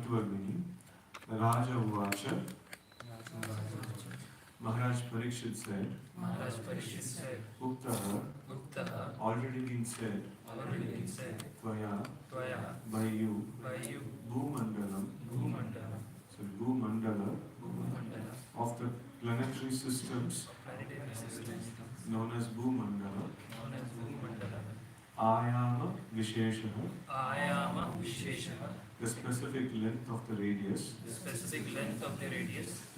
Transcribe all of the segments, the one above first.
Matvargini. Raja Uvacha. Maharaj Parikshit said, Uktaha, already been said, Tvaya, by you, Bhumandalam, so Bhumandala, of the planetary systems known as Bhumandala, Ayama Visheshaha, the specific length of the radius,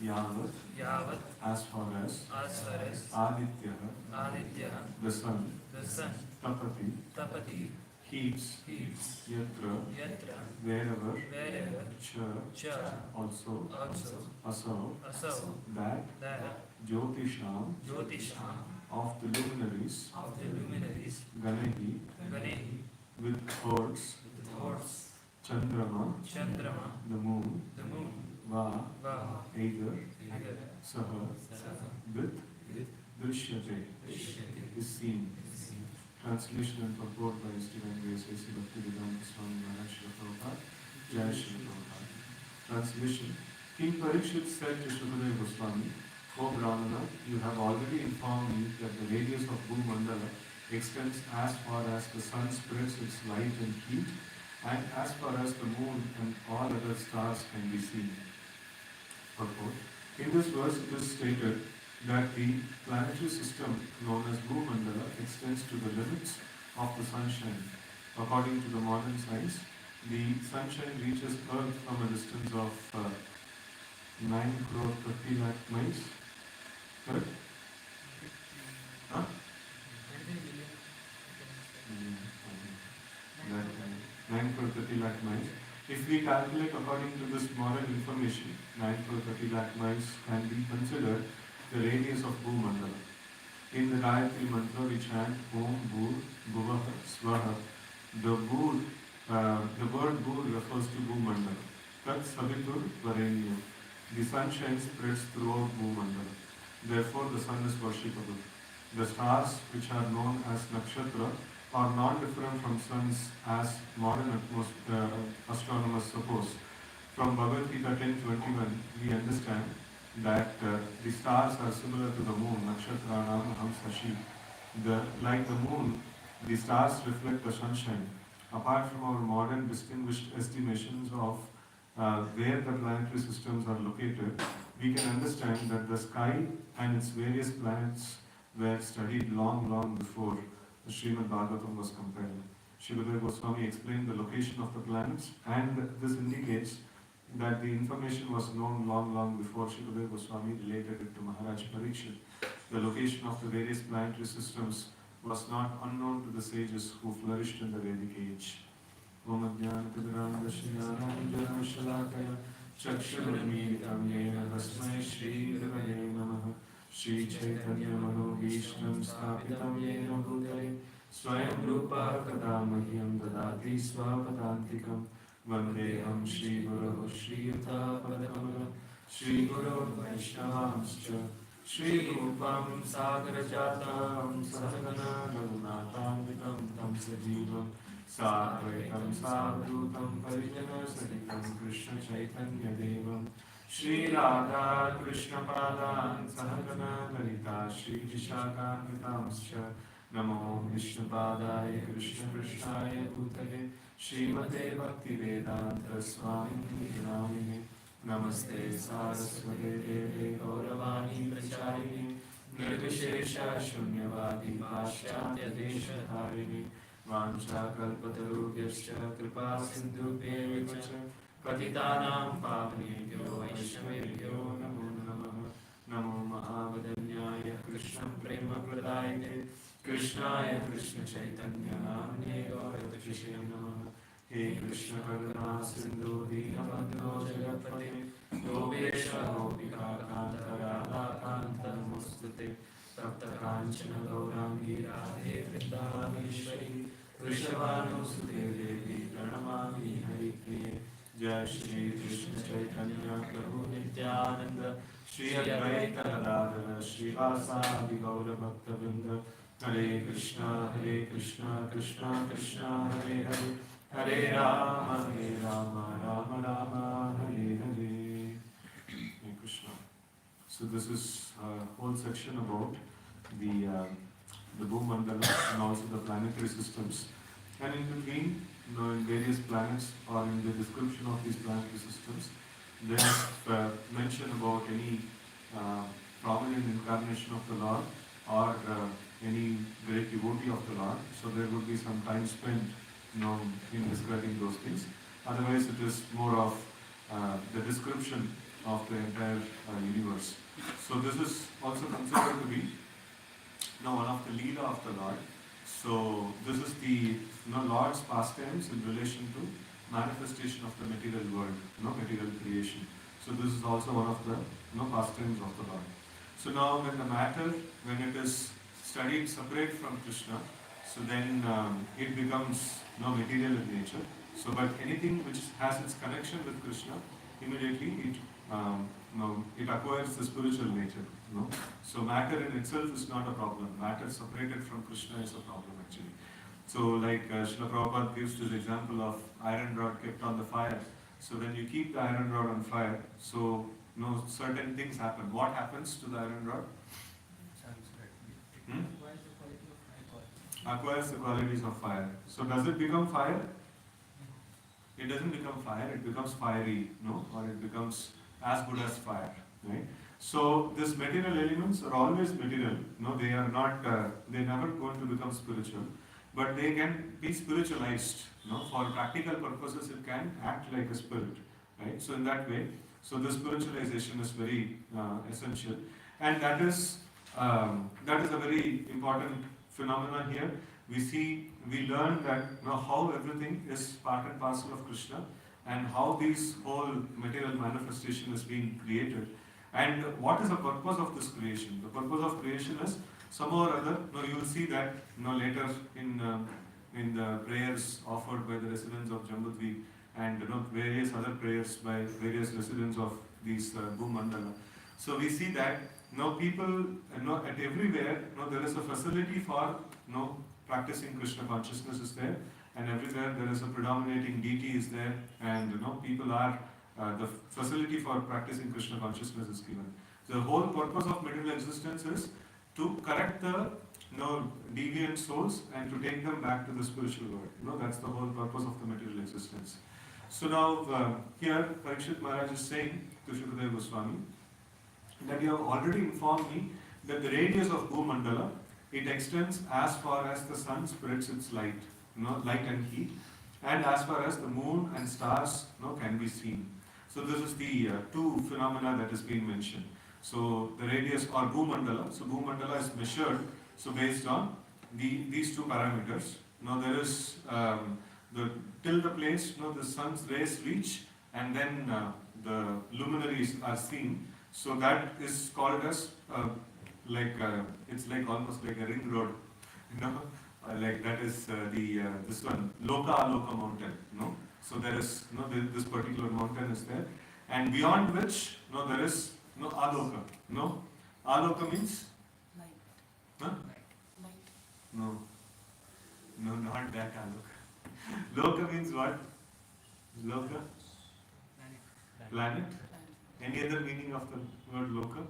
Yavat, as far as Aditya, the sun, Tapati, heats, Yatra, wherever, Cha, also, Asau, that, Jyotisham, of the luminaries, Ganehi, with hordes, Chandrama, the moon, Va, either, Saha, with, Drishyate, is seen. Translation and purport by His Divine Grace A.C. Bhaktivedanta Swami Maharaj Srila Prabhupada. Jai Srila Prabhupada. Translation. King Parikshit said to Shukadeva Goswami, O Brahmana, you have already informed me that the radius of Bhumandala extends as far as the sun spreads its light and heat, and as far as the moon and all other stars can be seen. Purport. In this verse it is stated that the planetary system known as Bhumandala extends to the limits of the sunshine. According to the modern science, the sunshine reaches Earth from a distance of 9 crore 50 lakh miles. Correct? Huh? 9 crore 30 lakh miles. If we calculate according to this modern information, 9 crore 30 lakh miles can be considered the radius of Bhumandala. In the Gayatri Mantra we chant Om Bhur Bhuvaha Swaha. The word Bhur refers to Bhumandala. Tat Savitur Varenyam. The sunshine spreads throughout Bhumandala. Therefore the sun is worshipable. The stars, which are known as Nakshatra, are not different from suns as modern astronomers suppose. From Bhagavad Gita 10:21 we understand that the stars are similar to the moon, Nakshatra, Nama, Hamsashi. Like the moon, the stars reflect the sunshine. Apart from our modern distinguished estimations of where the planetary systems are located, we can understand that the sky and its various planets were studied long before the Srimad Bhagavatam was compiled. Shukadeva Goswami explained the location of the planets, and this indicates that the information was known long before Shukadeva Goswami related it to Maharaj Parikshit. The location of the various planetary systems was not unknown to the sages who flourished in the Vedic age. Om Ajnana Timirandasya Shalakaya Chakshurmilitam Yena Tasmai Shri Gurave Namaha Shri Chaitanya Manobhishtam Sthapitam Yena Bhutale Swayam Rupa Kadamahyam Dadati Swapadantikam Vandeham Shri Guru Shri Yuta Padakamalam Shri Guru Vaishnavamscha Shri Rupam Sagarajatam Sahagana Raghunatham Tam Sajivam Sadvaitam Sadhutam Parijana Sahitam Krishna Chaitanya Devam Shri Radha Krishna Padan Sahagana Lalita Shri Vishakamitamscha Namo Vishnupadaya Krishna Krishnaya Bhutale Srimate Bhaktivedanta Swami Namine Namaste Saraswate Deve Gauravani Prachayini Nirvishesha Shunyavadi Paschatya Desha Harini Vancha Kalpatarubhyascha Kripa Sindhubhye Vivacha Patitanam Pavanebhyo Vaishnavebhyo Namo Namaha Namo Mahavadanyaya Krishna Prema Pradayate Krishnaya Krishna Chaitanya Namne Gauravatrishe Namaha He Krishna Karuna Sindhu Dinabandho Jagapate Yovesha Gopika Kanta Radha Kanta Namostate Tapta Kanchana Gaurangi Radhe Vrindaveshwari Vrishabhanu Sute Devi Pranamami Haripriye Jai Shri Krishna Chaitanya Prabhu Nityananda Shri Advaita Radhana Shri Vasadi Gaura Bhakta Vrinda Hare Krishna Krishna Krishna Hare Hare Hare Rama Rama Rama So this is a whole section about the Bhumandala and also the planetary systems. And in between, in various planets or in the description of these planetary systems, there is mention about any prominent incarnation of the Lord or any great devotee of the Lord. So there would be some time spent, in describing those things. Otherwise, it is more of the description of the entire universe. So this is also considered to be one of the Leela of the Lord. So this is the Lord's pastimes in relation to manifestation of the material world, material creation. So this is also one of the pastimes of the Lord. So now when the matter, when it is studied separate from Krishna, so then it becomes material in nature. So but anything which has its connection with Krishna, immediately it acquires the spiritual nature. So matter in itself is not a problem. Matter separated from Krishna is a problem actually. So like Srila Prabhupada gives this example of iron rod kept on the fire. So when you keep the iron rod on fire, so certain things happen. What happens to the iron rod? Acquires the qualities of fire. So does it become fire? It doesn't become fire, it becomes fiery, or it becomes as good as fire, right? So these material elements are always material, they are not, they're never going to become spiritual, but they can be spiritualized, for practical purposes it can act like a spirit, right? So in that way, so the spiritualization is very essential, and that is a very important phenomenon here. We learn that how everything is part and parcel of Krishna, and how this whole material manifestation is being created, and what is the purpose of this creation. The purpose of creation is somehow or other, you will see that later in the prayers offered by the residents of Jambudvi, and various other prayers by various residents of these Bhumandala. So we see that people at everywhere there is a facility for practicing Krishna consciousness is there, and everywhere there is a predominating deity is there, and people are the facility for practicing Krishna consciousness is given. The whole purpose of material existence is to correct the deviant souls and to take them back to the spiritual world. That's the whole purpose of the material existence. So now here Parikshit Maharaj is saying to Shukadeva Goswami that you have already informed me that the radius of Bhumandala, it extends as far as the sun spreads its light, light and heat, and as far as the moon and stars can be seen. So this is the two phenomena that is being mentioned. So the radius or Bhumandala, so Bhumandala is measured based on these two parameters. There is till the place the sun's rays reach, and then the luminaries are seen. So that is called as it's like almost like a ring road, like that is this one Aloka mountain, So there is this particular mountain is there, and beyond which there is Aloka. Aloka means light. Huh? Light. No, not that Aloka. Loka means what? Loka? Planet. Any other meaning of the word Loka?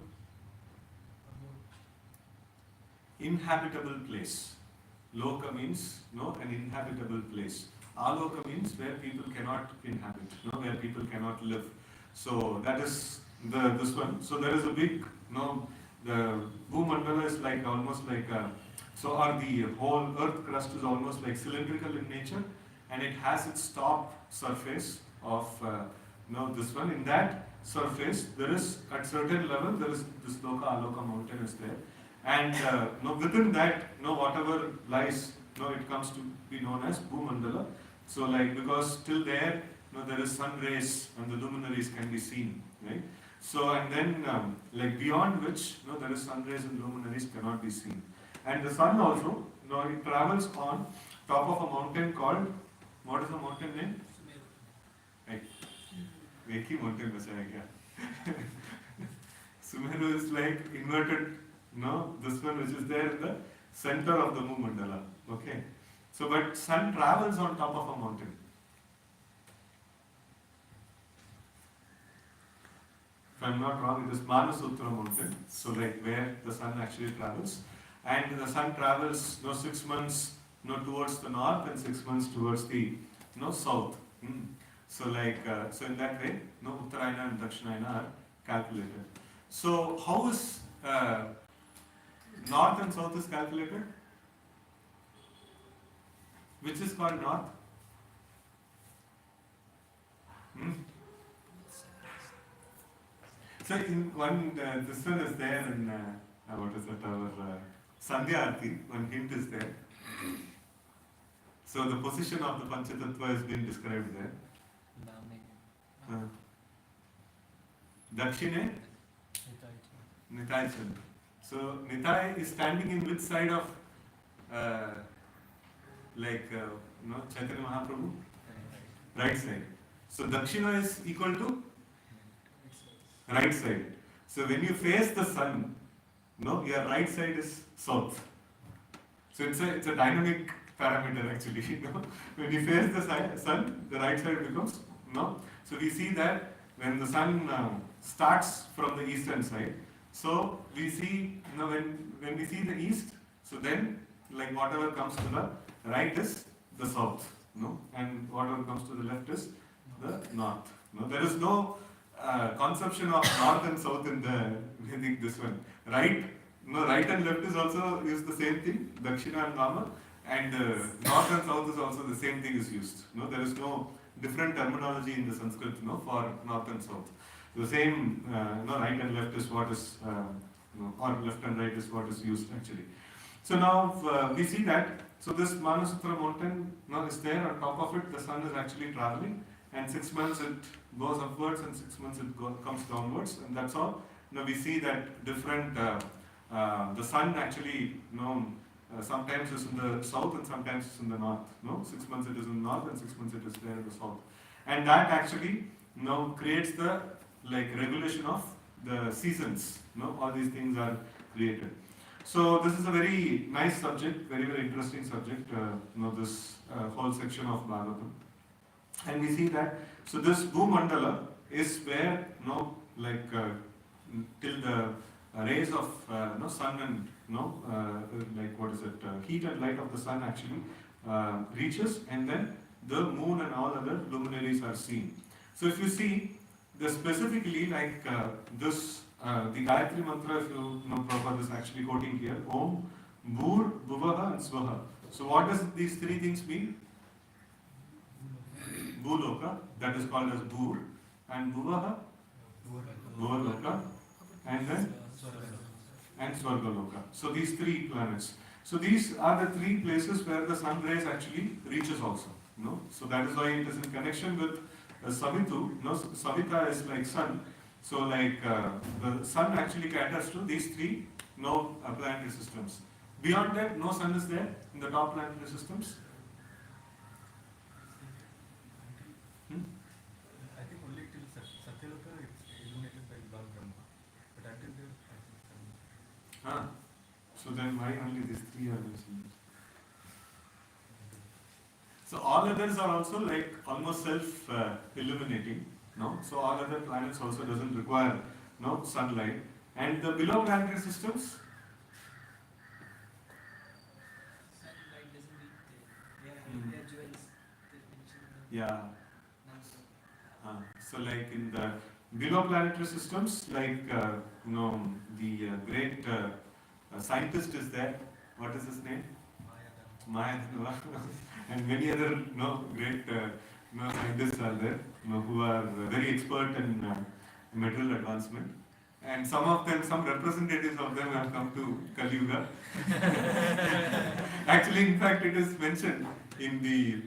Inhabitable place. Loka means an inhabitable place. Aloka means where people cannot inhabit, where people cannot live. So that is this one. So there is a big, the Bhumandala is like almost like or the whole earth crust is almost like cylindrical in nature, and it has its top surface of this one. In that surface, there is at certain level there is this Aloka mountain is there, and within that, whatever lies, it comes to be known as Bhumandala. So like because till there, there is sun rays and the luminaries can be seen, right? So and then like beyond which, there is sun rays and luminaries cannot be seen. And the sun also, it travels on top of a mountain called, what is the mountain name? एक ही mountain बचा है क्या? Sumeru is like inverted, this one which is there in the center of the Bhumandala. Okay. So but sun travels on top of a mountain. I'm not wrong, it is Manasutra mountain, so like where the sun actually travels. And the sun travels 6 months towards the north and 6 months towards the south. So like so in that way, Uttarayana and Dakshinayana are calculated. So how is north and south is calculated? Which is called north? So in one, this one is there in, what is it, our Sandhya Arti, one hint is there. So the position of the Panchatattva has been described there. Dakshine? Nitai Chand. So Nitai is standing in which side of Chaitanya Mahaprabhu? Right side. So Dakshina is equal to right side. So when you face the sun, your right side is south. So it's a dynamic parameter actually. When you face the sun, the right side becomes So we see that when the sun starts from the eastern side, so we see when we see the east, so then like whatever comes to the right is the south, and whatever comes to the left is the north. There is no conception of north and south in the Vedic this one. Right and left is also used the same thing, Dakshina and Vama, and north and south is also the same thing is used. There is no different terminology in the Sanskrit for north and south. The same right and left is what is or left and right is what is used actually. So now we see that this Manasutra mountain is there. On top of it the sun is actually traveling, and 6 months it goes upwards and 6 months it comes downwards, and that's all. We see that different the sun actually sometimes is in the south and sometimes is in the north. 6 months it is in the north and 6 months it is there in the south, and that actually creates the regulation of the seasons. All these things are created. So this is a very nice subject, very interesting subject. This whole section of Bhagavatam, and we see that this Bhumandala is where till the rays of sun and heat and light of the sun actually reaches, and then the moon and all other luminaries are seen. So if you see specifically this the Gayatri mantra, if you know Prabhupada is actually quoting here, Om, Bhur, Bhuvaha and Swaha. So what does these three things mean? Bhuloka, that is called as Bhur, and Bhuvaha, Bhuvaloka, and then and Swargaloka. So these three planets. So these are the three places where the sun rays actually reaches also. So that is why it is in connection with Savitu. Savita is like sun. So the sun actually caters to these three planetary systems. Beyond that, no sun is there in the top planetary systems. I think only till Satyaloka it's illuminated by Lord Brahma. But until there, So then why only these three are mentioned? So all others are also almost self-illuminating. So all other planets also doesn't require sunlight. And the below planetary systems? Sunlight doesn't need they are jewels. Yeah. So in the below planetary systems, the great scientist is there. What is his name? Mayadhanva. And many other great scientists are there who are very expert in material advancement. And some representatives of them have come to Kali Yuga. Actually, in fact, it is mentioned in the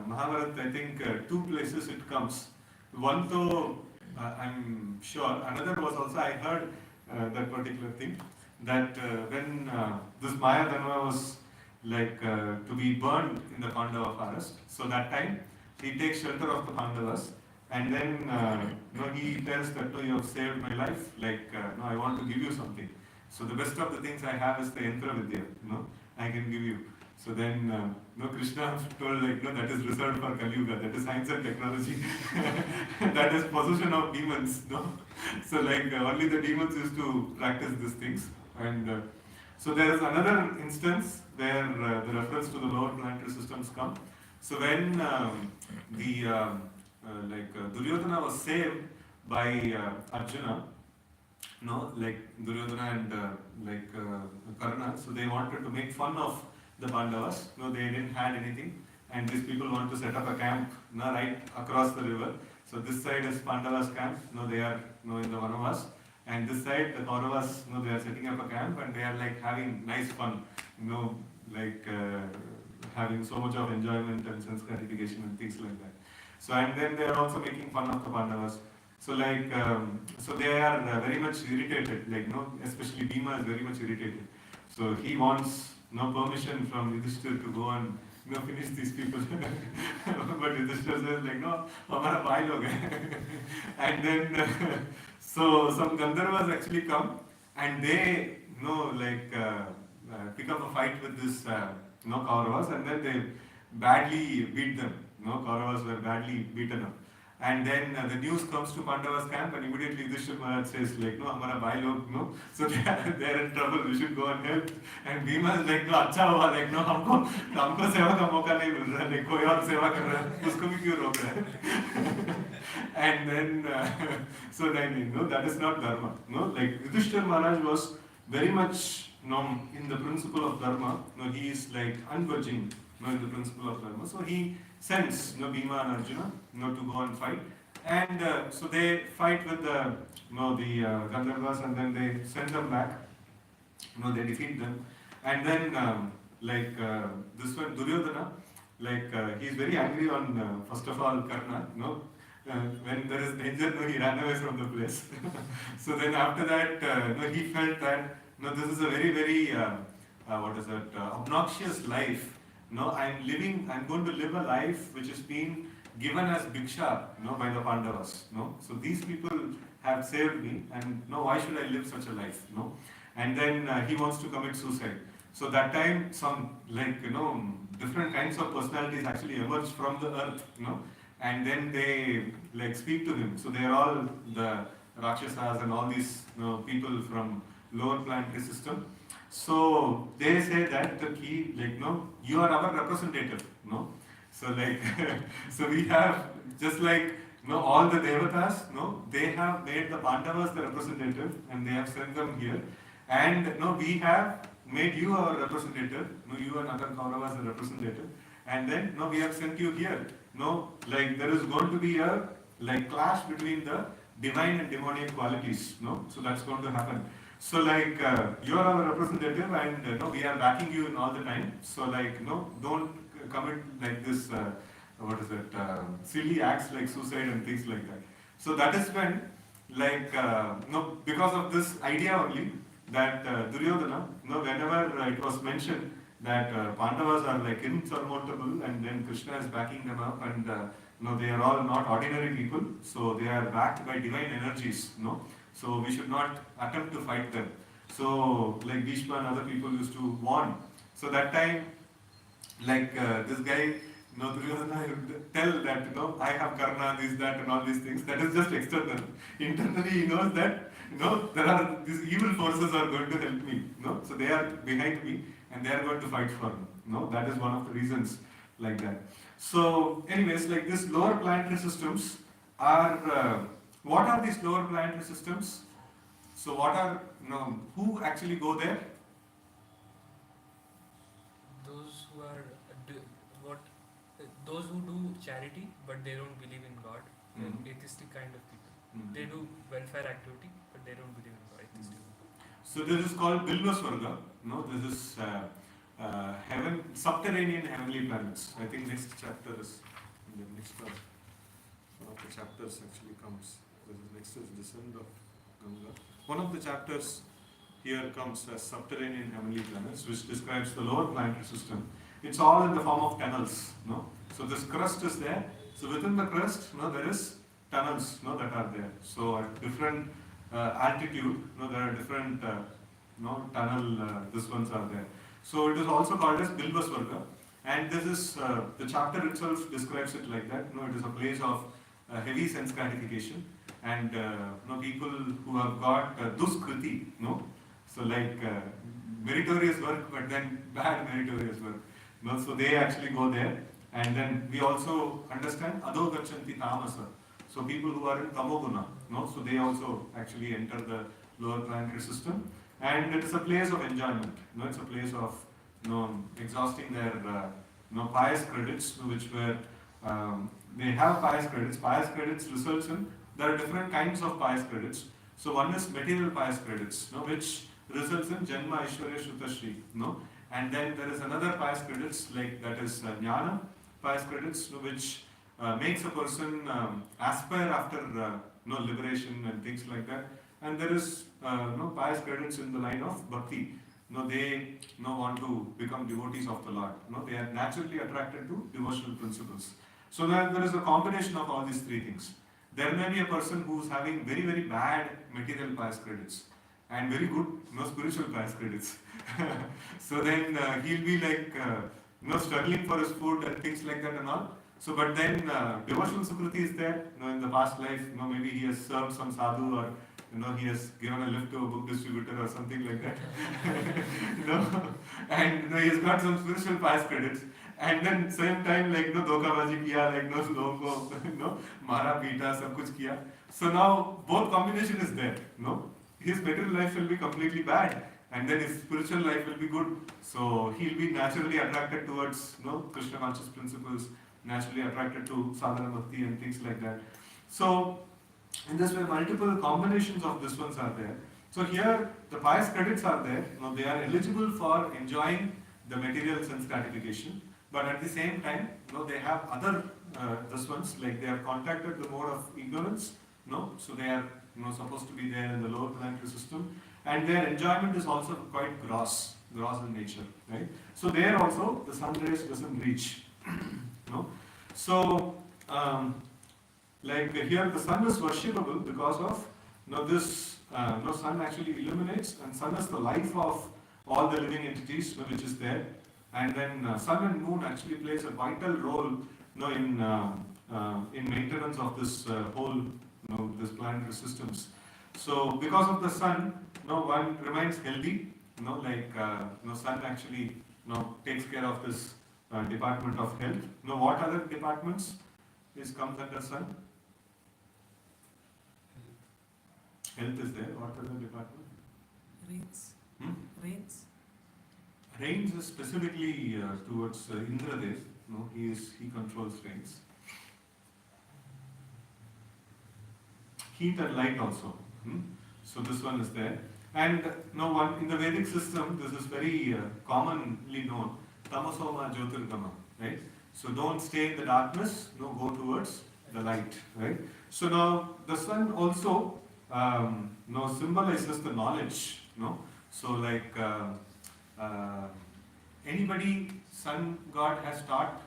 Mahabharata, I think 2 places it comes. One though, I'm sure, another was also, I heard that particular thing, that when this Maya Dhanva was to be burned in the Pandava forest, so that time he takes shelter of the Pandavas, and then he tells that you have saved my life, I want to give you something. So the best of the things I have is the Yantra Vidya, I can give you. So then Krishna told that is reserved for Kali Yuga, that is science and technology. That that is possession of demons, no? So like only the demons used to practice these things. And so there is another instance where the reference to the lower planetary systems come. So when Duryodhana was saved by Arjuna, no, like Duryodhana and Karna, so they wanted to make fun of the Pandavas. No, they didn't had anything, and these people want to set up a camp, no, right across the river. So this side is Pandavas camp. No, they are in the Vanavas, and this side the Kauravas. No, they are setting up a camp, and they are like having nice fun. Like having so much of enjoyment and sense gratification and things like that. So and then they are also making fun of the Pandavas. So like, so they are very much irritated, like, especially Bhima is very much irritated. So he wants no permission from Yudhishthir to go and, finish these people. But Yudhishthir says like, no, hamara bhai log hai. And then, so some Gandharvas actually come and they, pick up a fight with this, Kauravas, and then they badly beat them. Kauravas were badly beaten up. And then the news comes to Pandavas camp, and immediately Yudhishthira Maharaj says, like, no, hamara bhai log, no. So they are in trouble, we should go and help. And Bhima is like, no, acha hua, like, no, हमको सेवा का मौका नहीं मिल रहा, like, कोई और सेवा कर रहा है, उसको भी क्यों रोक रहा है? And then, so then, that is not dharma, no. Like, Yudhishthira Maharaj was very much, in the principle of dharma, he is like unbudging, in the principle of dharma. So he sends Bhima and Arjuna to go and fight, and so they fight with the Gandharvas, and then they send them back. They defeat them, and then this one Duryodhana, he is very angry on first of all Karna. When there is danger, he ran away from the place. So then after that, he felt that this is a very very obnoxious life. I'm going to live a life which is being given as bhiksha, by the Pandavas. So these people have saved me, and why should I live such a life? And then he wants to commit suicide. So that time, some different kinds of personalities actually emerge from the earth, and then they speak to him. So they are all the Rakshasas and all these people from lower planetary system. So they say that the key, you are our representative, So so we have just all the devatas, they have made the Pandavas the representative and they have sent them here, and we have made you our representative, you and other Kauravas the representative, and then we have sent you here. There is going to be a clash between the divine and demonic qualities, So that's going to happen. So you are our representative, and we are backing you in all the time. So don't commit this silly acts like suicide and things like that. So that is when because of this idea only that Duryodhana, whenever it was mentioned that Pandavas are insurmountable, and then Krishna is backing them up, and they are all not ordinary people, so they are backed by divine energies, So we should not attempt to fight them. So Bhishma and other people used to warn. So that time, this guy, Duryodhana would tell that, I have karma, this, that, and all these things. That is just external. Internally, he knows that, there are these evil forces are going to help me. So they are behind me and they are going to fight for me. That is one of the reasons like that. So, anyways, these lower planetary systems are. What are these lower planetary systems? So what are, who actually go there? Those who are those who do charity but they don't believe in God, atheistic kind of people. They do welfare activity but they don't believe in God. Atheistic. So this is called Bilvasvarga. This is heaven, subterranean heavenly planets. I think next chapter is in the next one of the chapters actually comes. Next is descent of Ganga. One of the chapters here comes as subterranean heavenly planets, which describes the lower planetary system. It's all in the form of tunnels. So this crust is there. So within the crust, there is tunnels, that are there. So at different altitude, there are different tunnel. This ones are there. So it is also called as Bilvasvarga, and this is the chapter itself describes it like that. It is a place of heavy sense gratification, and people who have got duskriti, so like meritorious work, but then bad meritorious work. So they actually go there, and then we also understand adho gachanti tamasa. So people who are in tamoguna, so they also actually enter the lower planetary system, and it is a place of enjoyment. It's a place of exhausting their pious credits, which were they have pious credits. Pious credits results in there are different kinds of pious credits. So one is material pious credits, which results in Janma Aishwarya Shrutashri, and then there is another pious credits like that is Jnana pious credits, which makes a person aspire after liberation and things like that. And there is pious credits in the line of bhakti. They want to become devotees of the Lord. They are naturally attracted to devotional principles. So there is a combination of all these three things. There may be a person who is having very, very bad material pious credits and very good spiritual pious credits. So then he'll be like struggling for his food and things like that and all. So but then devotional sukriti is there. In the past life, maybe he has served some sadhu, or he has given a lift to a book distributor or something like that. And he has got some spiritual pious credits. And then same time like dhokabaji kiya, like logon ko mara peeta, sab kuch kiya. So now both combination is there. His material life will be completely bad, and then his spiritual life will be good. So he'll be naturally attracted towards Krishna conscious principles, naturally attracted to sadhana bhakti and things like that. So in this way, multiple combinations of these ones are there. So here the pious credits are there. They are eligible for enjoying the material sense gratification, but at the same time, they have other this ones, like they have contacted the mode of ignorance. So they are supposed to be there in the lower planetary system, and their enjoyment is also quite gross in nature, right? So there also the sun rays doesn't reach. So like here the sun is worshipable because of this sun actually illuminates, and sun is the life of all the living entities which is there, and then sun and moon actually plays a vital role in maintenance of this whole this planetary systems. So because of the sun, one remains healthy. Sun actually takes care of this department of health. What other departments comes under sun? Health is there. What other department? Rains. Rains. Rains is specifically towards Indradev. He controls rains. Heat and light also. So this one is there. And one in the Vedic system, this is very commonly known. Tamasoma Jyotirgama, right? So don't stay in the darkness. Go towards the light, right? So now the sun also symbolizes the knowledge. So like anybody sun god has taught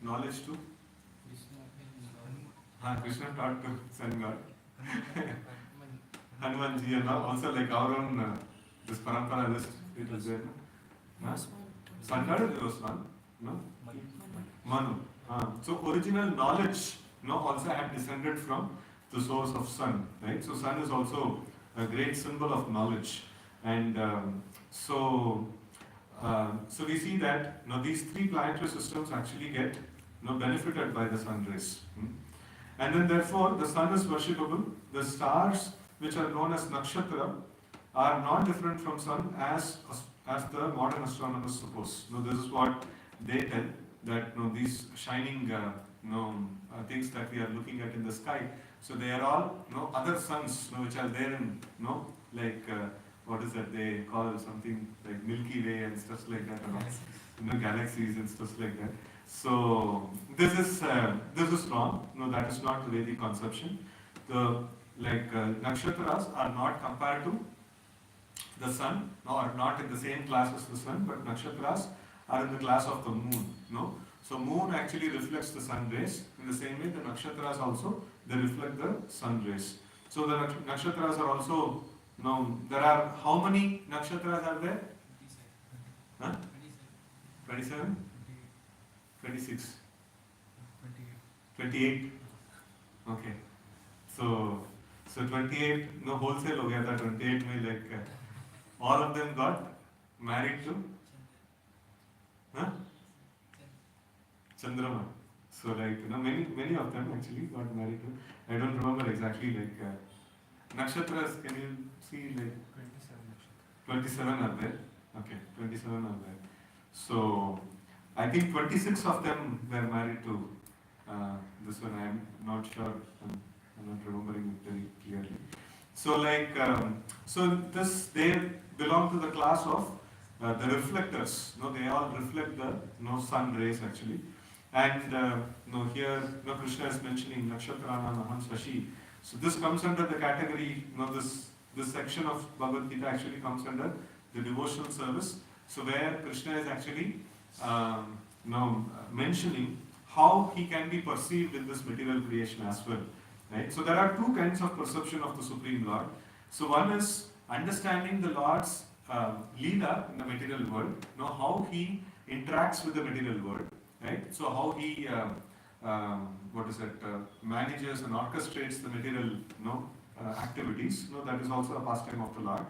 knowledge to? Krishna taught to sun god. Hanumanji and also like our own this parampara list, it was there. Sun god was one, Manu. So original knowledge also had descended from the source of sun, right? So sun is also a great symbol of knowledge, and so we see that these three planetary systems actually get benefited by the sun rays. And then therefore the sun is worshipable. The stars which are known as nakshatra are not different from sun as the modern astronomers suppose. This is what they tell, that these shining things that we are looking at in the sky, so they are all other suns which are there in like what is that they call something like Milky Way and stuff like that, galaxies and stuff like that. So this is wrong. That is not the Vedic conception. The nakshatras are not compared to the sun, or not in the same class as the sun, but nakshatras are in the class of the moon. So moon actually reflects the sun rays. In the same way, the nakshatras also, they reflect the sun rays. So the nakshatras are also there are how many nakshatras are there? 27? 26? 28? Okay. So 28, no wholesale हो गया था 28 में like all of them got married to huh? Chandrama. So like many of them actually got married to. I don't remember exactly like nakshatras. Can you see like 27 are there? Okay, 27 are there. So I think 26 of them were married to this one. I'm not sure. I'm not remembering it very clearly. So like so this they belong to the class of the reflectors. No, they all reflect the sun rays actually. And here Krishna is mentioning Nakshatrana Maham Sashi. So this comes under the category, this section of Bhagavad Gita actually comes under the devotional service. So where Krishna is actually mentioning how he can be perceived in this material creation as well. Right? So there are two kinds of perception of the Supreme Lord. So one is understanding the Lord's leela in the material world, how he interacts with the material world. Right? So how he manages and orchestrates the material activities. That is also a pastime of the Lord.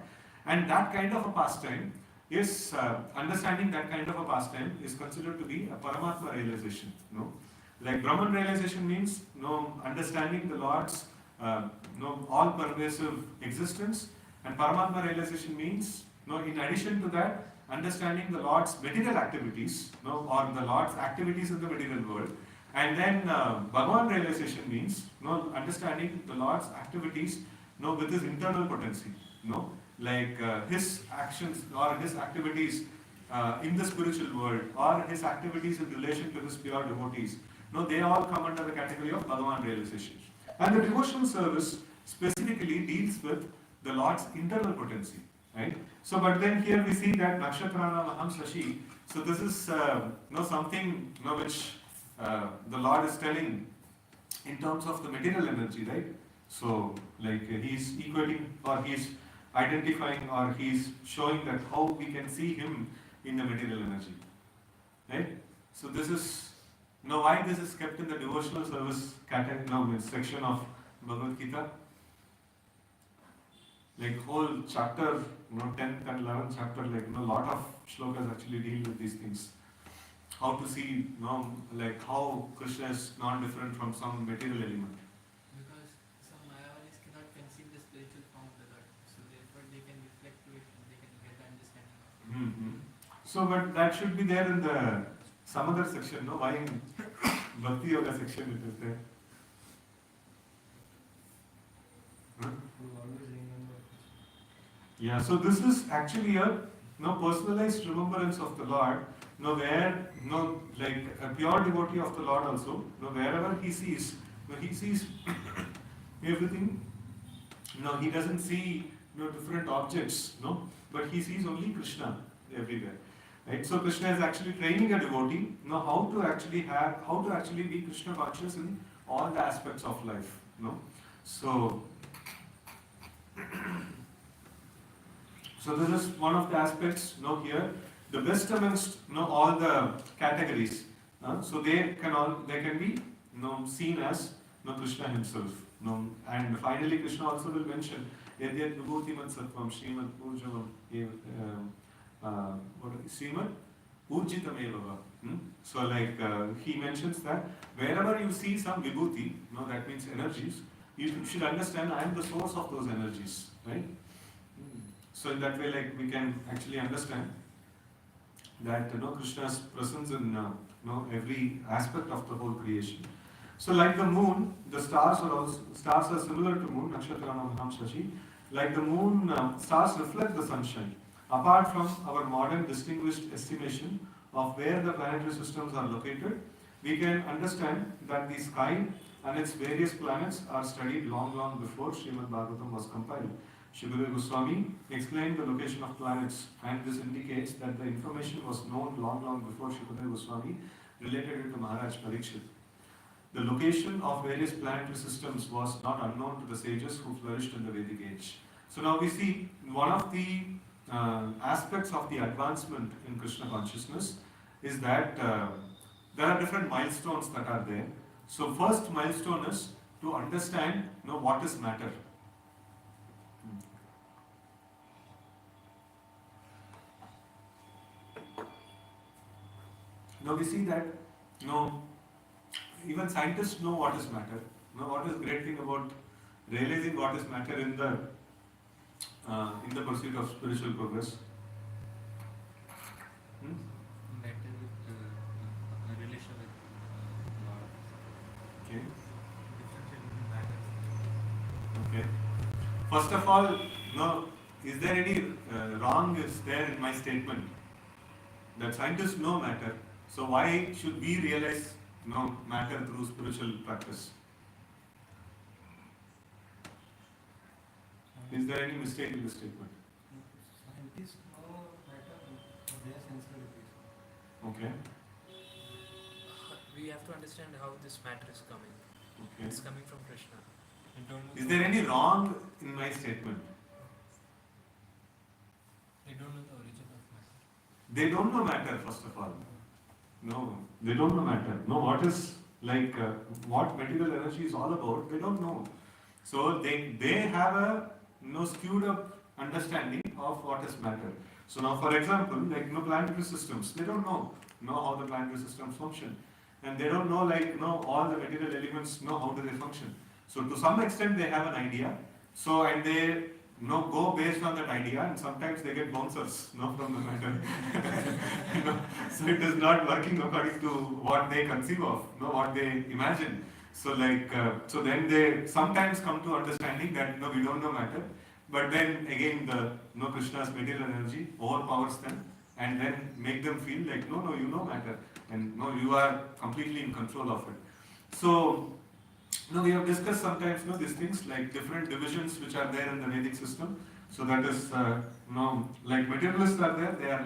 And that kind of a pastime is understanding that kind of a pastime is considered to be a Paramatma realization. Like Brahman realization means understanding the Lord's all-pervasive existence, and Paramatma realization means in addition to that, understanding the Lord's material activities, or the Lord's activities in the material world. And then Bhagavan realization means understanding the Lord's activities with his internal potency. Like his actions or his activities in the spiritual world, or his activities in relation to his pure devotees. They all come under the category of Bhagavan realization. And the devotional service specifically deals with the Lord's internal potency. Right? So, but then here we see that Nakshatrana Maham Sashi. So this is something which the Lord is telling in terms of the material energy, right? So, like he's equating, or he's identifying, or he's showing that how we can see him in the material energy, right? So this is why this is kept in the devotional service category, section of Bhagavad Gita. Like whole chapter, 10th and 11th chapter, like a lot of shlokas actually deal with these things. How to see, like how Krishna is not different from some material element. Because some Mayavadis cannot conceive the spiritual form of the Lord, so therefore they can reflect to it and they can get the understanding of it. Mm-hmm. So, but that should be there in the some other section, no? Why in Bhakti Yoga section it is there? Huh? Yeah, so this is actually a personalized remembrance of the Lord, where like a pure devotee of the Lord also, wherever he sees everything. He doesn't see different objects, but he sees only Krishna everywhere. Right? So Krishna is actually training a devotee, how to actually be Krishna conscious in all the aspects of life. So this is one of the aspects here. The best amongst all the categories. So they can be seen as Krishna himself. And finally Krishna also will mention Yadyat Vibhuti Sattvam Srimad Urjavam Srimad Urjitam Evava. So like he mentions that wherever you see some Vibhuti, that means energies, you should understand I am the source of those energies. Right? So in that way, like we can actually understand that Krishna's presence in every aspect of the whole creation. So like the moon, the stars are similar to moon, Nakshatrana Maham Shashi. Like the moon, stars reflect the sunshine. Apart from our modern distinguished estimation of where the planetary systems are located, we can understand that the sky and its various planets are studied long before Srimad Bhagavatam was compiled. Shukadeva Goswami explained the location of planets, and this indicates that the information was known long before Shukadeva Goswami related it to Maharaj Parikshit. The location of various planetary systems was not unknown to the sages who flourished in the Vedic age. So now we see one of the aspects of the advancement in Krishna consciousness is that there are different milestones that are there. So first milestone is to understand what is matter. Now we see that even scientists know what is matter. What is great thing about realizing what is matter in the pursuit of spiritual progress? Matter with relation with God. Okay. Differentiating matters. Okay. First of all, is there any wrong is there in my statement that scientists know matter? So why should we realize matter through spiritual practice? Is there any mistake in the statement? Scientists know matter for their sense realization. Okay. We have to understand how this matter is coming. Okay. It's coming from Krishna. We don't know Is there any wrong in my statement? They don't know the origin of matter. They don't know matter, first of all. No, they don't know matter. No, what is what material energy is all about, they don't know. So they have a skewed up understanding of what is matter. So now, for example, planetary systems, they don't know how the planetary systems function, and they don't know all the material elements how do they function. So to some extent they have an idea. So and they go based on that idea, and sometimes they get bouncers from the matter. So it is not working according to what they conceive of, what they imagine. So so then they sometimes come to understanding that we don't know matter, but then again the Krishna's material energy overpowers them and then make them feel like no, you know matter, and you are completely in control of it. So we have discussed sometimes these things like different divisions which are there in the Vedic system. So that is materialists are there, they are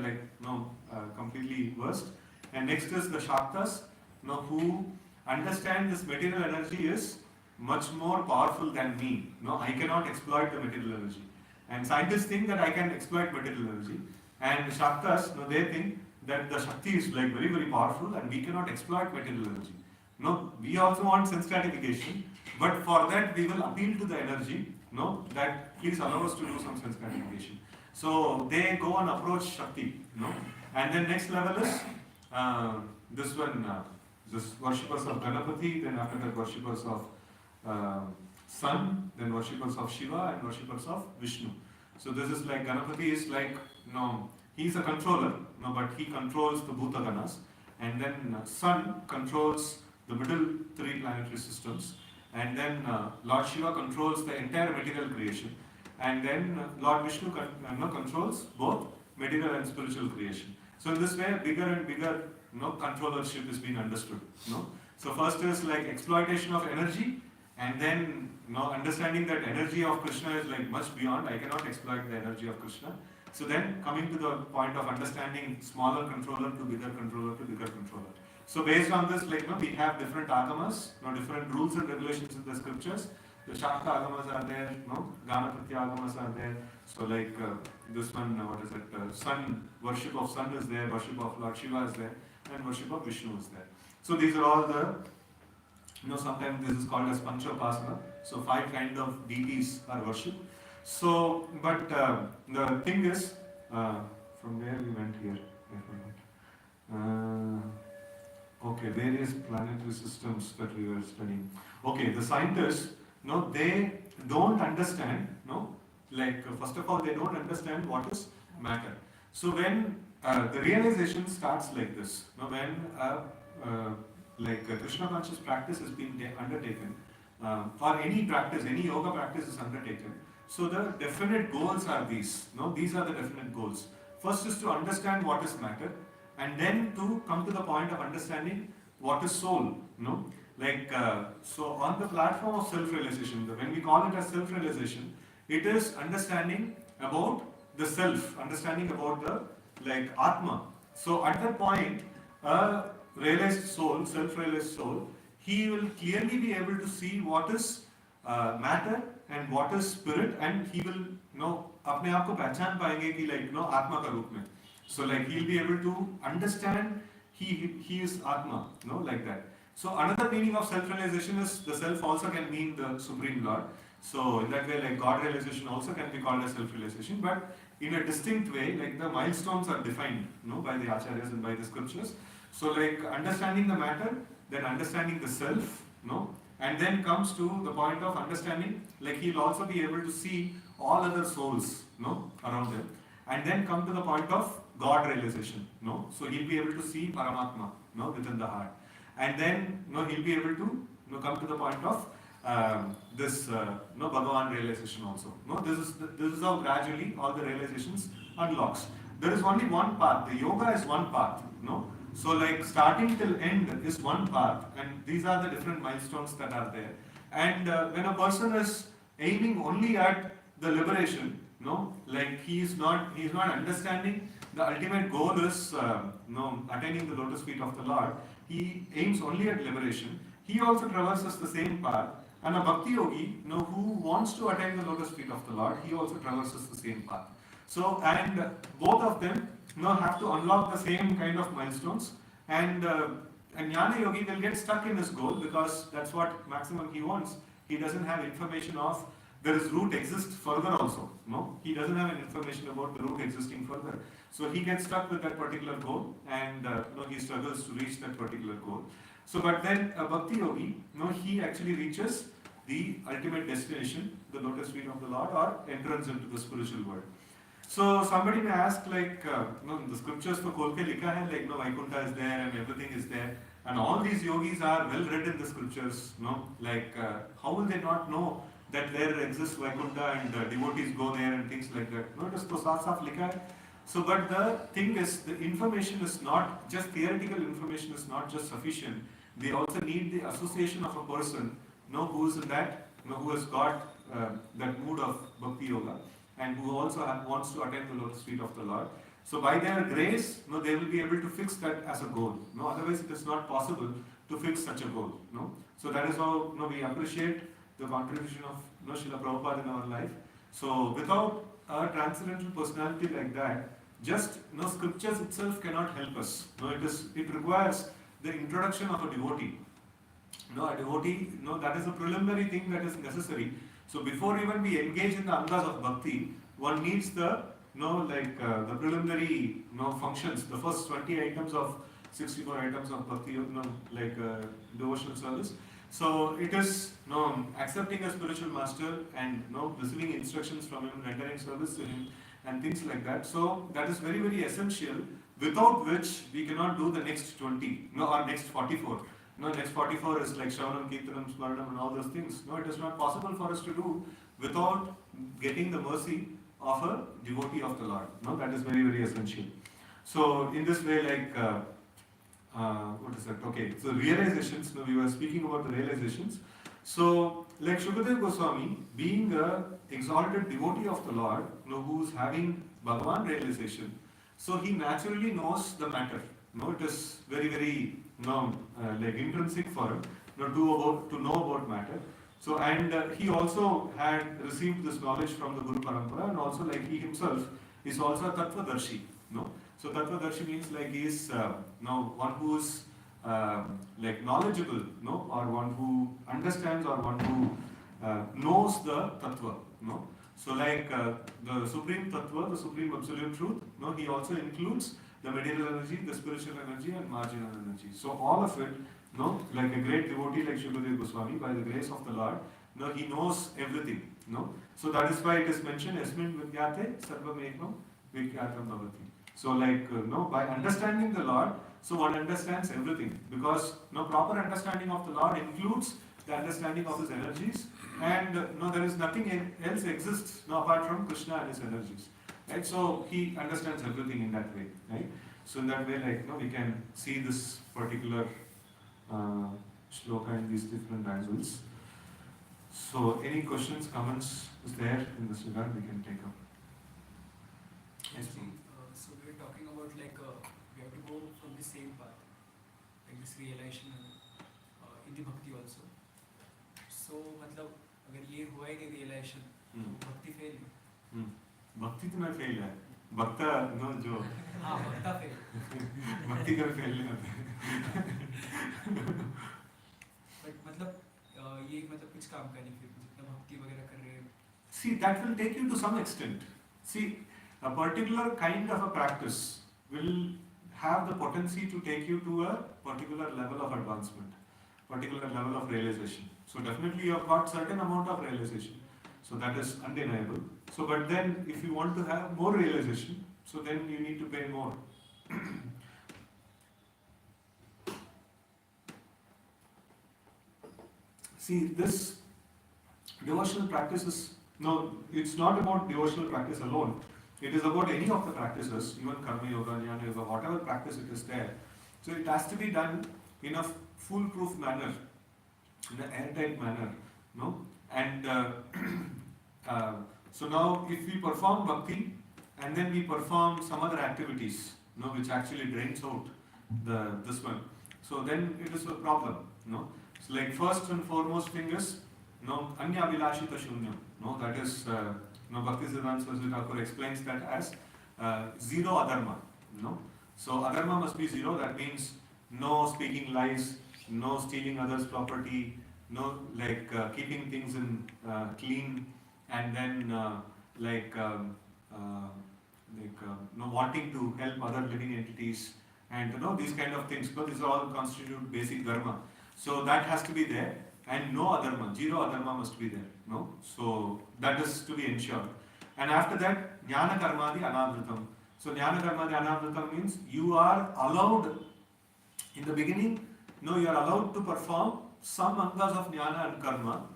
completely versed. And next is the Shaktas, who understand this material energy is much more powerful than me. I cannot exploit the material energy. And scientists think that I can exploit material energy. And Shaktas, they think that the Shakti is very, very powerful and we cannot exploit material energy. We also want sense gratification, but for that we will appeal to the energy, that please allow us to do some sense gratification. So they go and approach Shakti, and then next level is this one, this worshippers of Ganapati, then after that worshippers of Sun, then worshippers of Shiva and worshippers of Vishnu. So this is Ganapati is he is a controller, but he controls the Bhuta Ganas, and then Sun controls the middle three planetary systems, and then Lord Shiva controls the entire material creation, and then Lord Vishnu controls both material and spiritual creation. So in this way, bigger and bigger controllership is being understood. So first is exploitation of energy, and then understanding that energy of Krishna is much beyond. I cannot exploit the energy of Krishna. So then coming to the point of understanding smaller controller to bigger controller to bigger controller. So based on this, we have different agamas, different rules and regulations in the scriptures. The Shakta agamas are there, Ganapati agamas are there. So this one, what is it? Sun, worship of Sun is there, worship of Lord Shiva is there, and worship of Vishnu is there. So these are all the, sometimes this is called as Panchopasana. So 5 kind of deities are worshipped. So, but the thing is, from where we went here? Okay, various planetary systems that we were studying. Okay, the scientists, they don't understand, first of all, they don't understand what is matter. So when the realization starts like this, when Krishna conscious practice is being undertaken, or any practice, any yoga practice is undertaken, so the definite goals are these. These are the definite goals. First is to understand what is matter, and then to come to the point of understanding what is soul. So on the platform of self-realization, when we call it as self-realization, it is understanding about the self, understanding about the Atma. So at that point, a realized soul, self-realized soul, he will clearly be able to see what is matter and what is spirit, and he will अपने आप को पहचान पाएंगे कि आत्मा का रूप में. So he'll be able to understand he is Atma, like that. So another meaning of self-realization is the self also can mean the Supreme Lord. So in that way, like God realization also can be called as self-realization, but in a distinct way, like the milestones are defined, by the acharyas and by the scriptures. So like understanding the matter, then understanding the self, and then comes to the point of understanding, like he'll also be able to see all other souls, around him, and then come to the point of God realization, So he'll be able to see Paramatma, within the heart, and then, he'll be able to, come to the point of this Bhagavan realization also. No, this is how gradually all the realizations unlocks. There is only one path. The yoga is one path. So like starting till end is one path, and these are the different milestones that are there. And when a person is aiming only at the liberation, like he is not understanding the ultimate goal is attaining the lotus feet of the Lord. He aims only at liberation. He also traverses the same path. And a bhakti yogi, who wants to attain the lotus feet of the Lord, he also traverses the same path. So, and both of them, have to unlock the same kind of milestones. And jnana yogi will get stuck in his goal because that's what maximum he wants. He doesn't have information of there is root exists further also. He doesn't have any information about the root existing further. So he gets stuck with that particular goal, and he struggles to reach that particular goal. So, but then a bhakti yogi, he actually reaches the ultimate destination, the lotus feet of the Lord, or entrance into the spiritual world. So somebody may ask, like, the scriptures for Kolke likha hai, like, Vaikuntha is there and everything is there, and all these yogis are well read in the scriptures, like, how will they not know that there exists Vaikuntha and devotees go there and things like that? No, it is to saaf likha hai. So, but the thing is, the information is not just theoretical information is not just sufficient. They also need the association of a person, who is in that, who has got that mood of bhakti yoga, and who also wants to attain the lotus feet of the Lord. So, by their grace, they will be able to fix that as a goal. Otherwise, it is not possible to fix such a goal. So that is how we appreciate the contribution of Srila Prabhupada in our life. So, without a transcendental personality like that, just scriptures itself cannot help us. It requires the introduction of a devotee. A devotee, that is a preliminary thing that is necessary. So before even we engage in the angas of bhakti, one needs the the preliminary functions, the first 20 items of 64 items of bhakti, devotional service. So it is accepting a spiritual master and receiving instructions from him, rendering service to him, and things like that. So that is very, very essential, without which we cannot do the next 20, or next 44. Next 44 is like Shravanam, Kirtanam, Smaranam and all those things. It is not possible for us to do without getting the mercy of a devotee of the Lord. That is very, very essential. So in this way, like, what is that? Okay, so realizations, we were speaking about the realizations. So, like Shukadev Goswami, being an exalted devotee of the Lord, who is having Bhagavan realization, so he naturally knows the matter. It is very, very like intrinsic for him to know about matter. So, and he also had received this knowledge from the Guru Parampara, and also like he himself is also a Tattvadarshi. So Tattvadarshi means like he is one who is like knowledgeable, or one who understands, or one who knows the Tattva. So like the Supreme Tattva, the Supreme Absolute Truth, he also includes the material energy, the spiritual energy, and marginal energy. So all of it, like a great devotee like Shukadev Goswami, by the grace of the Lord, he knows everything. So that is why it is mentioned, Yasmin Vidyate Sarvam Ekam Vikyatam Bhavati. So like, by understanding the Lord, so one understands everything. Because proper understanding of the Lord includes the understanding of his energies, and there is nothing else exists apart from Krishna and his energies. Right? So he understands everything in that way. Right? So in that way, like, we can see this particular shloka in these different angles. So any questions, comments is there in this regard, we can take up. Yes, please. So we were talking about like we have to go from the same path, like this realization in the bhakti also. So मतलब अगर ये हुआ ही नहीं realization, तो भक्ति fail है. भक्ति तो नहीं फेल है, भक्ता जो हाँ भक्ता fail. भक्ति का फेल नहीं होता. ये मतलब कुछ काम का नहीं, फिर जितना भक्ति वगैरह कर रहे हैं. See, that will take you to some extent. See, a particular kind of a practice will have the potency to take you to a particular level of advancement, particular level of realization. So definitely you have got certain amount of realization. So that is undeniable. So but then if you want to have more realization, so then you need to pay more. See, this devotional practice is, no, it's not about devotional practice alone. It is about any of the practices, even karma yoga, jnana yoga, whatever practice it is there. So it has to be done in a foolproof manner, in an airtight manner, no? And so now, if we perform bhakti and then we perform some other activities, no, which actually drains out this one, so then it is a problem, no? So like first and foremost thing is, no, anya vilashita shunyam, no, that is, no, Bhaktisiddhanta Saraswati Thakur explains that as zero adharma, no. So adharma must be zero. That means no speaking lies, no stealing others' property, no like keeping things in clean, and then no wanting to help other living entities, and you know these kind of things. But these all constitute basic dharma. So that has to be there, and no adharma, zero adharma must be there. No, so that is to be ensured. And after that, jnana karmadi anavritam. So jnana karmadi anavritam means you are allowed in the beginning. No, you are allowed to perform some angas of jnana and karma,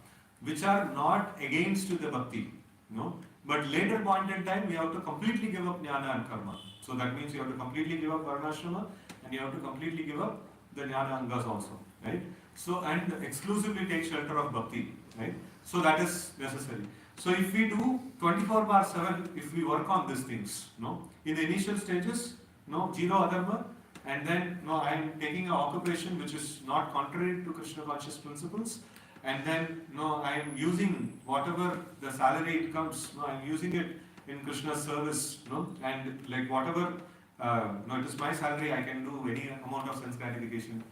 which are not against the bhakti. No, but later point in time, we have to completely give up jnana and karma. So that means you have to completely give up varnashrama, and you have to completely give up the jnana angas also, right? So and exclusively take shelter of bhakti, right? So that is necessary. So if we do 24/7, if we work on these things, no, in the initial stages, no, zero adharma, and then no, I am taking an occupation which is not contrary to Krishna conscious principles, and then no, I am using whatever the salary it comes, no, I am using it in Krishna's service, no, and like whatever, no, it is my salary, I can do any amount of sense gratification.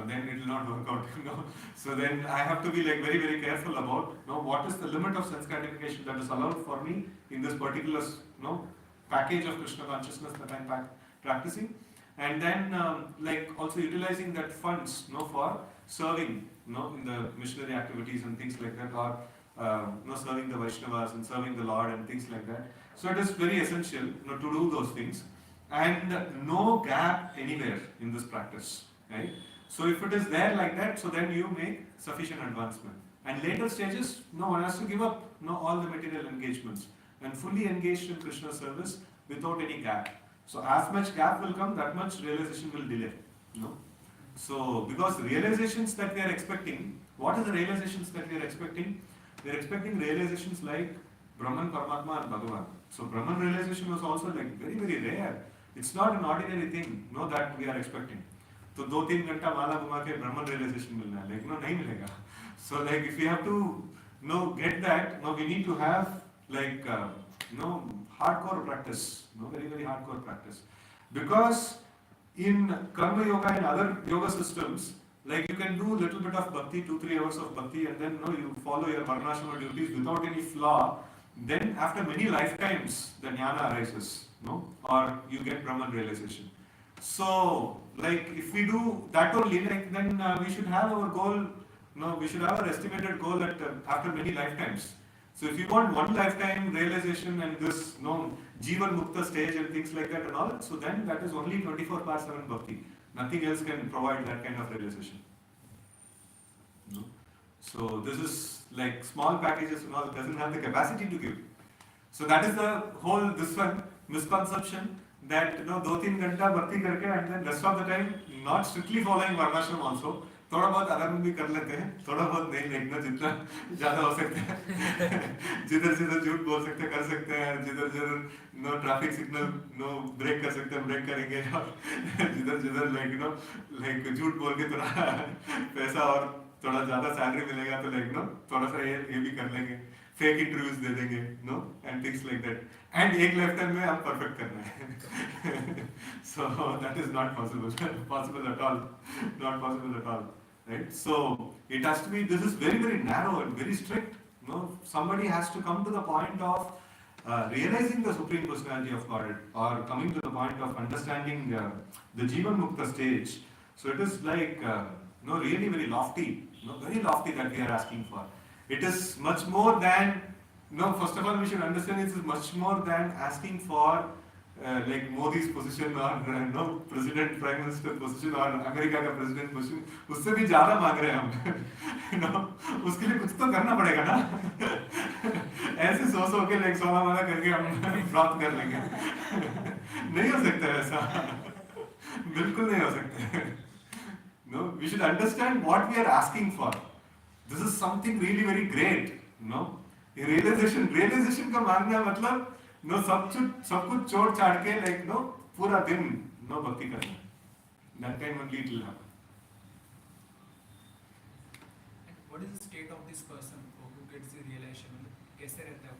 Then it will not work out, you know. So then I have to be like very, very careful about, you know, what is the limit of sense gratification that is allowed for me in this particular, you know, package of Krishna consciousness that I am practicing, and then like also utilizing that funds, you know, for serving, you know, in the missionary activities and things like that, or you know, serving the Vaishnavas and serving the Lord and things like that. So it is very essential, you know, to do those things, and no gap anywhere in this practice, right? So if it is there like that, so then you make sufficient advancement. And later stages, no, one has to give up, no, all the material engagements and fully engaged in Krishna service without any gap. So as much gap will come, that much realization will delay. No? So because realizations that we are expecting, what are the realizations that we are expecting? We are expecting realizations like Brahman, Paramatma and Bhagavan. So Brahman realization was also like very, very rare. It's not an ordinary thing, no, that we are expecting. तो 2-3 घंटा माला घुमा के ब्रह्मन realisation मिलना है, लेकिन नहीं मिलेगा. So like if we have to get that, we need to have like hardcore practice, very, very hardcore practice, because in karma yoga and other yoga systems, like you can do little bit of bhakti, 2-3 hours of bhakti, and then you follow your varnashrama duties without any flaw. Then after many lifetimes the jnana arises, or you get Brahman realization. So, like if we do that only, like then we should have our goal. We should have our estimated goal at after many lifetimes. So, if you want one lifetime realization and this Jivan Mukta stage and things like that and all, so then that is only 24/7 bhakti. Nothing else can provide that kind of realization. So this is like small packages and all, doesn't have the capacity to give. So that is the whole misconception that 2-3 घंटा भक्ति करके and then rest of the time not strictly following varnashram also, थोड़ा बहुत आराम भी कर लेते हैं, थोड़ा बहुत नहीं, लेकिन जितना ज़्यादा हो सकता है जिधर झूठ बोल सकते हैं कर सकते हैं, जिधर ट्रैफिक सिग्नल ब्रेक कर सकते हैं ब्रेक करेंगे, और जिधर लाइक झूठ बोल के थोड़ा पैसा और थोड़ा ज़्यादा सैलरी मिलेगा तो थोड़ा सा ये भी कर लेंगे, फेक इंटरव्यूज दे देंगे, and things like that, and एक लाइफ टाइम में आप परफेक्ट करना है. So that is not possible at all, not possible at all, right? So it has to be, this is very, very narrow and very strict. Somebody has to come to the point of realizing the Supreme Personality of Godhead, or coming to the point of understanding the Jivan Mukta stage. So it is like, really very lofty, very lofty that we are asking for. It is much more than, first of all we should understand it is much more than asking for like Modi's position or president, prime minister position or America का president position, उससे भी ज़्यादा मांग रहे हैं हम, उसके लिए कुछ तो करना पड़ेगा ना, ऐसे सो के like सोना वाला करके हम प्राप्त कर लेंगे, नहीं हो सकता ऐसा, बिल्कुल नहीं हो सकता. No, we should understand what we are asking for. This is something really very great, realization का मांगना मतलब सब कुछ छोड़ छाड़ के like पूरा दिन भक्ति करना. That time only it will happen. What is the state of this person who gets the realization? कैसे रहता है वो?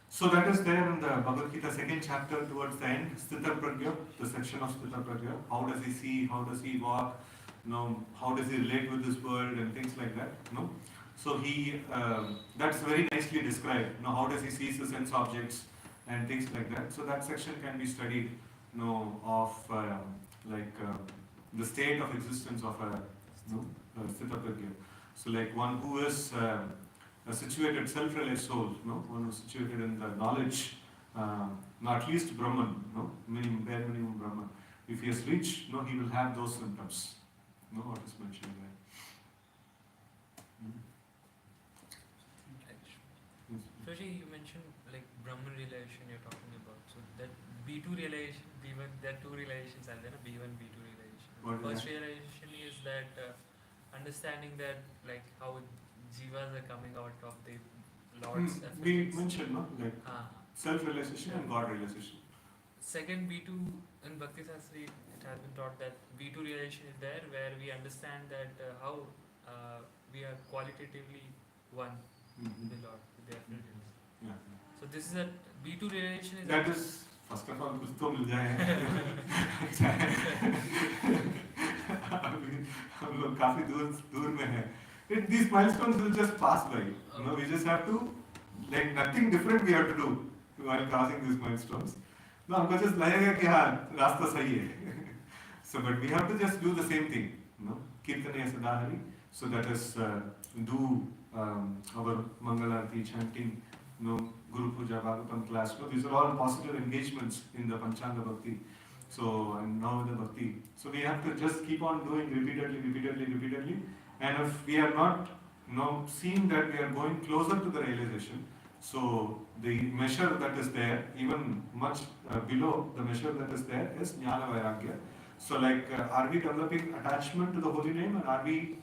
So that is there in the Bhagavad Gita second chapter towards the end, Sthita Pragya, the section of Sthita Pragya. How does he see? How does he walk? How does he relate with this world and things like that? So he, that's very nicely described. How does he see the sense objects and things like that? So that section can be studied, of the state of existence of a Sthita Pragya. So like one who is a situated self-realized soul, one who is situated in the knowledge, at least Brahman, meaning bare minimum Brahman. If he has reached, he will have those symptoms. What is mentioned there. Prabhuji, you mentioned like Brahman realization you're talking about. So that B2 realization, B1, there are two realizations are there, B1, B2 realization. First realization is that understanding that like how jivas are coming out of the Lord's we mentioned, self-realization and God realization. Second, B2 in Bhakti Sastri, it has been taught that B2 realization is there where we understand that how we are qualitatively one with the Lord, with the affinities. Yeah. So this is a B2 realization is that is first of all कुछ तो मिल जाए हम लोग काफी दूर में हैं. These milestones will just pass by. We just have to, like nothing different we have to do while crossing these milestones. हमको just लगेगा कि हाँ रास्ता सही है. So but we have to just do the same thing. कीर्तने सदा Hari. So that is do our Mangalarti chanting, Guru Puja, Bhagavatam class. These are all positive engagements in the Panchanga Bhakti. So and now the Bhakti. So we have to just keep on doing repeatedly. And if we are not seeing that we are going closer to the realization, so the measure that is there, even much below the measure that is there, is Jnana Vairagya. So like, are we developing attachment to the holy name, and are we,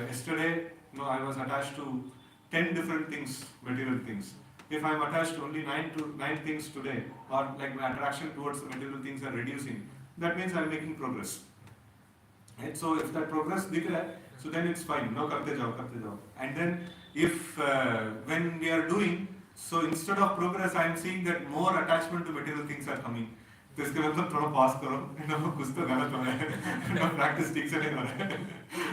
yesterday, I was attached to 10 different things, material things. If I am attached to only 9 things today, or like my attraction towards the material things are reducing, that means I am making progress. Right? So if that progress दिख रहा है, so then it's fine. करते जाओ. And then if when we are doing, so instead of progress, I am seeing that more attachment to material things are coming. तो इसके मतलब थोड़ा pause करो, कुछ तो गलत हो रहा है, practice ठीक से नहीं हो रहा है.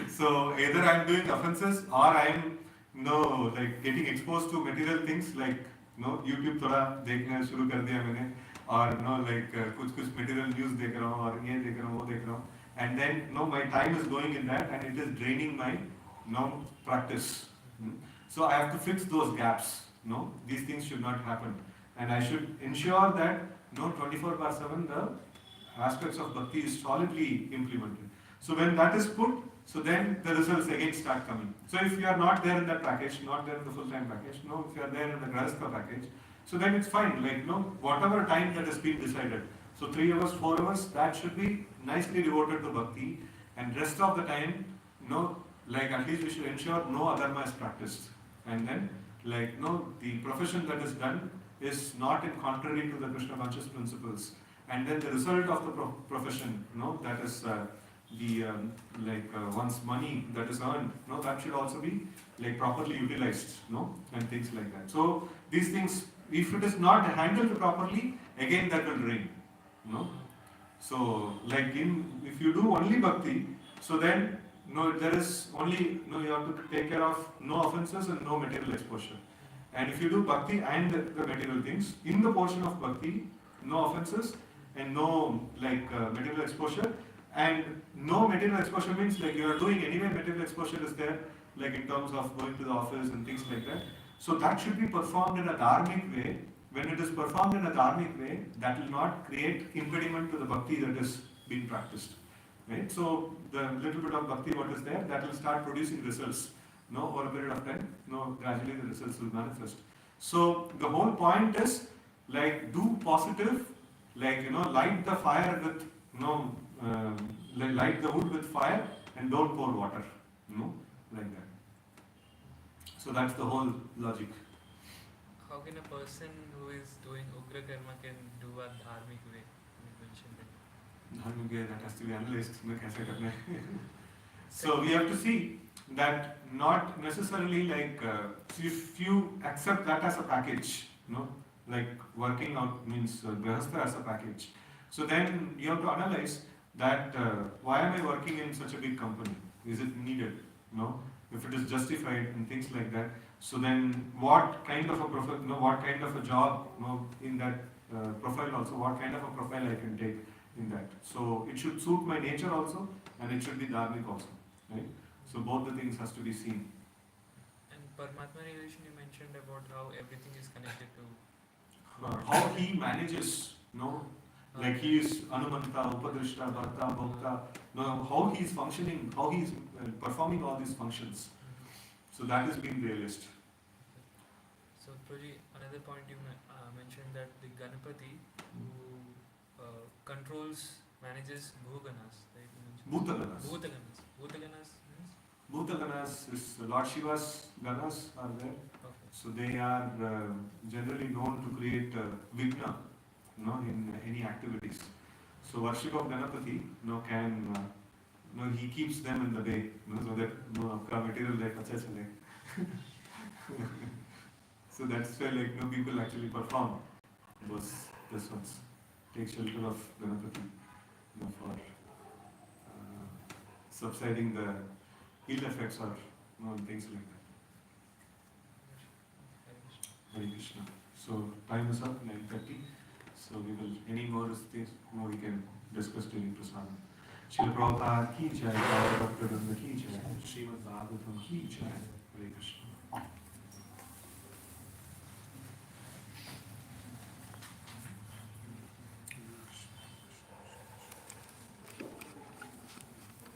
So either I am doing offenses or I am like getting exposed to material things like YouTube थोड़ा देखना शुरू कर दिया मैंने, और like कुछ material news देख रहा हूँ, और ये देख रहा हूँ, वो देख रहा हूँ. And then my time is going in that, and it is draining my practice. So I have to fix those gaps. These things should not happen, and I should ensure that 24/7 the aspects of bhakti is solidly implemented. So when that is put, so then the results again start coming. So if you are not there in that package, not there in the full-time package, if you are there in the grahastha package, so then it's fine. Like whatever time that has been decided. So 3 hours, 4 hours, that should be nicely devoted to bhakti, and rest of the time, like at least we should ensure no adharma is practiced, and then the profession that is done is not in contrary to the Krishna conscious principles, and then the result of the profession, that is one's money that is earned, that should also be properly utilized, and things like that. So these things, if it is not handled properly, again that will drain. So if you do only bhakti, So then, no, there is only, no, you have to take care of no offenses and no material exposure. And if you do bhakti and the material things, in the portion of bhakti, no offenses and no material exposure. And no material exposure means like you are doing anyway, material exposure is there, like in terms of going to the office and things like that. So that should be performed in a dharmic way. When it is performed in a dharmic way, that will not create impediment to the bhakti that is being practiced. Right? So the little bit of bhakti what is there, that will start producing results. No, over a period of time, no, gradually the results will manifest. So the whole point is like do positive, light the fire with light the wood with fire and don't pour water. Like that. So that's the whole logic. How can a person who is doing ugra karma can do a dharmic way? You mentioned it. That has to be analyzed. So we have to see that not necessarily if you accept that as a package, like working out means grahastha as a package. So then you have to analyze that why am I working in such a big company? Is it needed? If it is justified and things like that. So then what kind of a profile, what kind of a job, in that profile also, what kind of a profile I can take in that. So it should suit my nature also and it should be dharmic also. Right? So both the things has to be seen. And Paramatma relation you mentioned about how everything is connected to How he manages, like he is Anumanta, Upadrishta, Bharta, Bhokta, how he is functioning, how he is performing all these functions. So that is being realized. So Prabhuji, another point you mentioned that the Ganapati who manages Bhuganas, right? Bhutaganas. Bhutaganas. Bhutaganas means? Bhutaganas is Lord Shiva's ganas are there. Okay. So they are generally known to create vigna, in any activities. So worship of Ganapati, can, he keeps them in the way, so that material like acha chale. So that's why people actually perform this ones. Take shelter of Ganapati, for subsiding the ill effects or things like that. Hare Krishna. So time is up, 9:30. So we will, any more things, we can discuss during Prasadam. Srila Prabhupada ki jai, Bhagavad Gita ki jai, Srimad Bhagavatam ki jai, Hare Krishna.